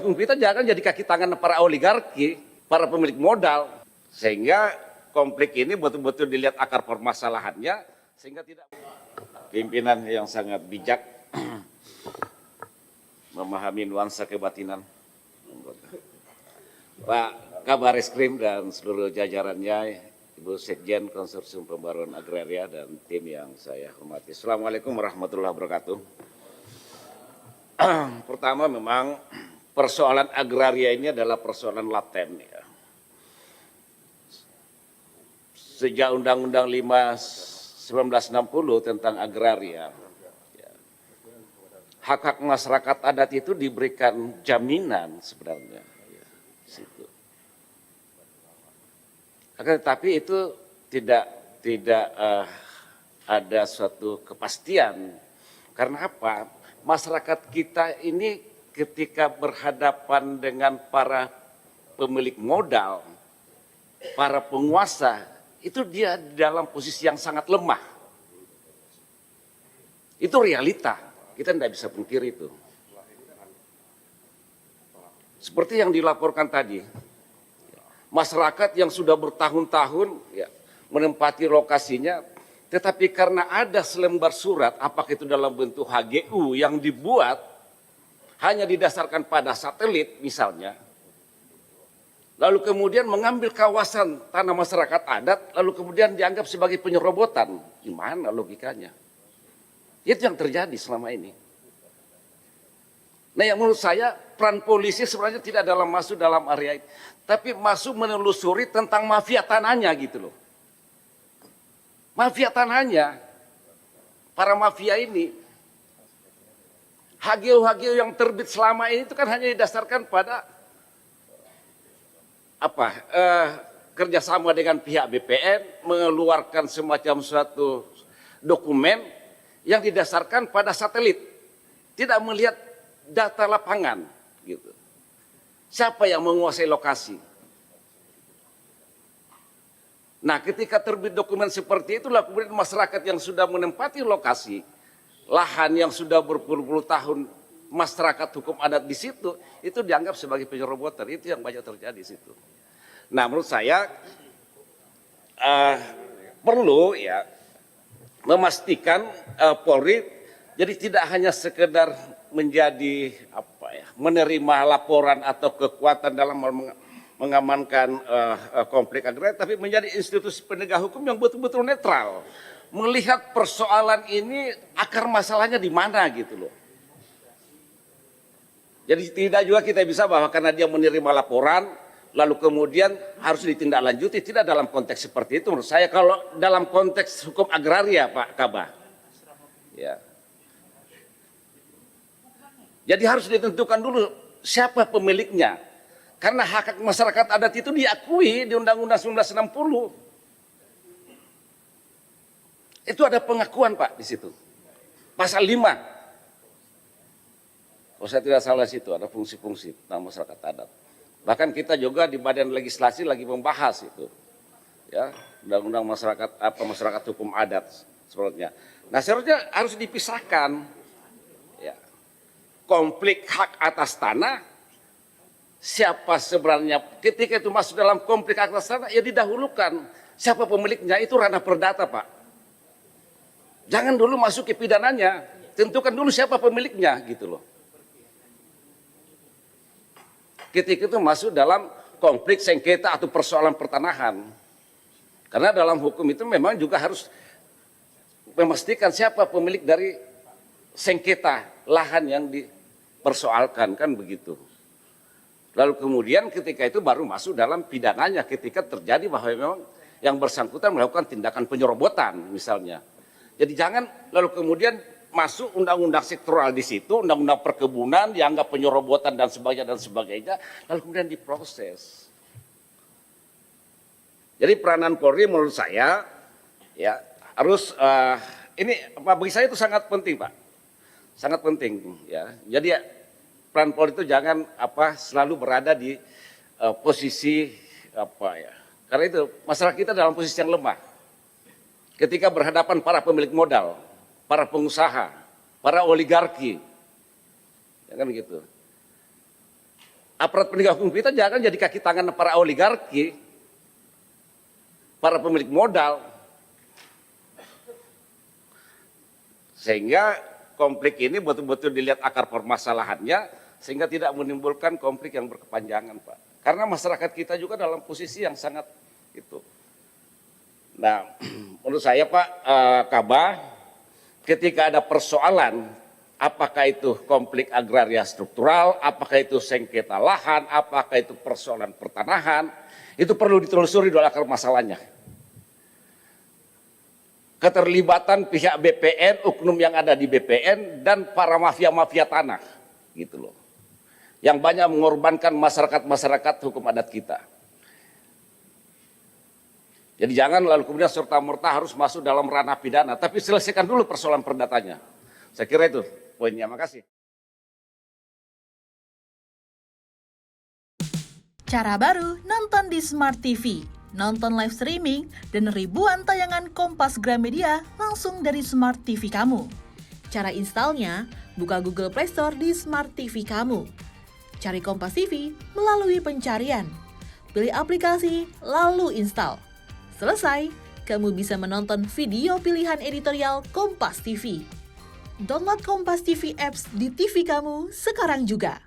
hukum kita jangan jadi kaki tangan para oligarki, para pemilik modal, sehingga konflik ini betul-betul dilihat akar permasalahannya, sehingga tidak. Pimpinan yang sangat bijak, memahami nuansa kebatinan, Pak Kabar Eskrim dan seluruh jajarannya, Ibu Sekjen Konsorsium Pembaruan Agraria dan tim yang saya hormati. Assalamualaikum warahmatullahi wabarakatuh. Pertama, memang persoalan agraria ini adalah persoalan laten ya. Sejak Undang-Undang 5/1960 tentang agraria, ya, hak-hak masyarakat adat itu diberikan jaminan sebenarnya. Ya, situ. Tapi itu tidak ada suatu kepastian. Karena apa? Masyarakat kita ini ketika berhadapan dengan para pemilik modal, para penguasa, itu dia dalam posisi yang sangat lemah. Itu realita, kita tidak bisa pungkiri itu. Seperti yang dilaporkan tadi, masyarakat yang sudah bertahun-tahun ya, menempati lokasinya, tetapi karena ada selembar surat, apakah itu dalam bentuk HGU yang dibuat hanya didasarkan pada satelit misalnya, lalu kemudian mengambil kawasan tanah masyarakat adat, lalu kemudian dianggap sebagai penyerobotan. Gimana logikanya? Itu yang terjadi selama ini. Nah, yang menurut saya peran polisi sebenarnya tidak masuk dalam area itu, tapi masuk menelusuri tentang mafia tanahnya gitu loh. Mafia tanahnya, para mafia ini, HGU yang terbit selama ini itu kan hanya didasarkan pada kerjasama dengan pihak BPN, mengeluarkan semacam suatu dokumen yang didasarkan pada satelit, tidak melihat data lapangan, gitu. Siapa yang menguasai lokasi? Nah, ketika terbit dokumen seperti itulah kemudian masyarakat yang sudah menempati lokasi, lahan yang sudah berpuluh-puluh tahun masyarakat hukum adat di situ, itu dianggap sebagai penyerobotan. Itu yang banyak terjadi di situ. Nah, menurut saya perlu ya memastikan Polri jadi tidak hanya sekedar menjadi menerima laporan atau kekuatan dalam mengamankan konflik agraria, tapi menjadi institusi penegak hukum yang betul-betul netral, melihat persoalan ini akar masalahnya di mana gitu loh. Jadi tidak juga kita bisa bahwa karena dia menerima laporan lalu kemudian harus ditindaklanjuti, tidak dalam konteks seperti itu menurut saya. Kalau dalam konteks hukum agraria Pak Kabah, ya. Jadi harus ditentukan dulu siapa pemiliknya. Karena hak masyarakat adat itu diakui di Undang-Undang 1960. Itu ada pengakuan Pak di situ. Pasal 5. Kalau saya tidak salah situ ada fungsi-fungsi tentang masyarakat adat. Bahkan kita juga di Badan Legislasi lagi membahas itu. Ya, Undang-Undang masyarakat hukum adat sebenarnya. Nah, seharusnya harus dipisahkan ya. Konflik hak atas tanah, siapa sebenarnya ketika itu masuk dalam konflik atas tanah ya didahulukan siapa pemiliknya, itu ranah perdata Pak. Jangan dulu masuk ke pidananya, tentukan dulu siapa pemiliknya gitu loh. Ketika itu masuk dalam konflik sengketa atau persoalan pertanahan, karena dalam hukum itu memang juga harus memastikan siapa pemilik dari sengketa lahan yang dipersoalkan, kan begitu. Lalu kemudian ketika itu baru masuk dalam pidananya ketika terjadi bahwa memang yang bersangkutan melakukan tindakan penyerobotan misalnya. Jadi jangan lalu kemudian masuk undang-undang sektoral di situ, undang-undang perkebunan dianggap penyerobotan dan sebagainya, lalu kemudian diproses. Jadi peranan Polri menurut saya ya harus ini bagi saya itu sangat penting Pak, sangat penting ya. Jadi ya, peran Polri itu jangan selalu berada di posisi karena itu masyarakat kita dalam posisi yang lemah. Ketika berhadapan para pemilik modal, para pengusaha, para oligarki, ya kan gitu. aparat penegak hukum kita jangan jadi kaki tangan para oligarki, para pemilik modal. Sehingga konflik ini betul-betul dilihat akar permasalahannya, sehingga tidak menimbulkan konflik yang berkepanjangan, Pak. Karena masyarakat kita juga dalam posisi yang sangat itu. Nah, menurut saya Pak Kabah, ketika ada persoalan, apakah itu konflik agraria struktural, apakah itu sengketa lahan, apakah itu persoalan pertanahan, itu perlu ditelusuri dulu akar masalahnya. Keterlibatan pihak BPN, oknum yang ada di BPN, dan para mafia-mafia tanah, gitu loh. Yang banyak mengorbankan masyarakat-masyarakat hukum adat kita. Jadi jangan lalu kemudian serta-merta harus masuk dalam ranah pidana, tapi selesaikan dulu persoalan perdatanya. Saya kira itu poinnya. Makasih. Cara baru nonton di Smart TV. Nonton live streaming dan ribuan tayangan Kompas Gramedia langsung dari Smart TV kamu. Cara installnya, buka Google Play Store di Smart TV kamu. Cari Kompas TV melalui pencarian. Pilih aplikasi, lalu install. Selesai, kamu bisa menonton video pilihan editorial Kompas TV. Download Kompas TV apps di TV kamu sekarang juga.